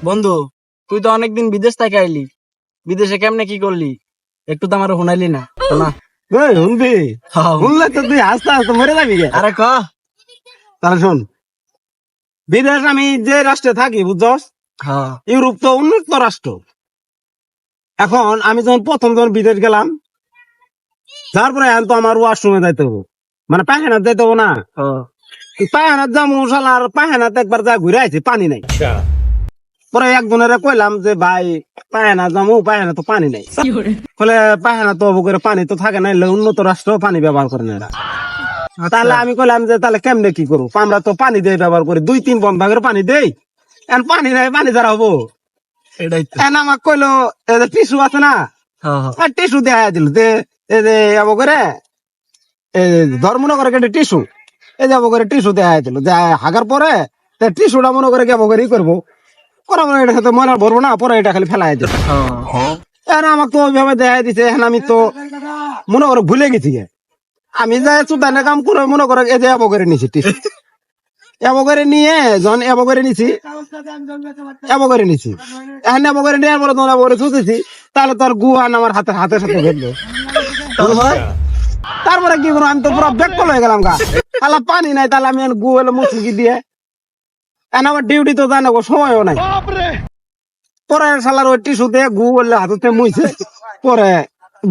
বন্ধু, তুই তো অনেকদিন বিদেশ থেকে আইলি, বিদেশে কেমনে কি করলি একটু তো আমার শুনাইলি না না। শুনবি? হ্যাঁ। শুনলে তো তুই আস্তে আস্তে মরে যাবি গে। আরে ক। তাহলে শোন, বিদেশ আমি যে রাষ্ট্রে থাকি বুঝছস, হ্যাঁ ইউরোপ তো উন্নত রাষ্ট্র। এখন আমি যখন বিদেশ গেলাম, তারপরে এখন তো আমার ওয়াশরুমে যাইতে হবো, মানে পায়খানা যাইতে হবো না। হ্যাঁ। পায়খানার যাবো শালার, পায়খানাতে একবার যা ঘুরে আইছি, পানি নাই। পরে একজনের কইলাম যে ভাই পায়খানা যাবো, পায়খানা তো পানি নাই। বলে পায়খানা তো হবো করে, পানি তো থাকে না, এলে উন্নত রাষ্ট্র পানি ব্যবহার করে না এরা। তাহলে আমি কইলাম যে তাহলে কেমনে কি করবো, আমরা তো পানি দিয়ে ব্যবহার করি, 2-3 বন্ধ করে পানি দেই, এখন পানি নাই, পানি দ্বারা হবো। এটাই তো। এখন আমাকে কইলো টিসু আছে না, হ্যাঁ হ্যাঁ। টিসু দেখাই দিল যে এই যে যাবো করে, ধর মনে করে কেটে টিসু, এই যাবো করে টিসু দেখাই দিল যে হাগার পরে টিসুটা মনে করে যাবো করে ই করবো, করা মনে এটা সাথে মনে ভরবো না, পরে এটা খালি ফেলাই দিল। হ্যাঁ। এখন আমাকে তো ওইভাবে দেখাই দিছে, এখন আমি তো মনে করে ভুলে গেছি গে। আমি যাই চুদানে কাম করে মনে করে এই যে যাবো করে নিছি টিসু, এব করে নিয়ে যখন এব করে নিছি, এব করে নিছি, এখন এব করে নেওয়ার পরে তখন এব করে চুতেছি, তাহলে তোর গুয়ান আমার হাতের সাথে ভেটলো। তারপরে কি করবো, আমি তো পুরো বেকল হয়ে গেলাম গা, তাহলে পানি নাই, তাহলে আমি গু হলে মুসুকি দিয়ে, এখন আমার ডিউটি তো জানো সময়ও নাই। পরে শালার ওই টিস্যু দিয়ে গু বললে হাতে মুইছে, পরে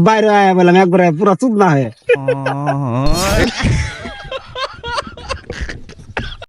বাইরে আয়া বললাম একবারে পুরো চুপ না হয়ে।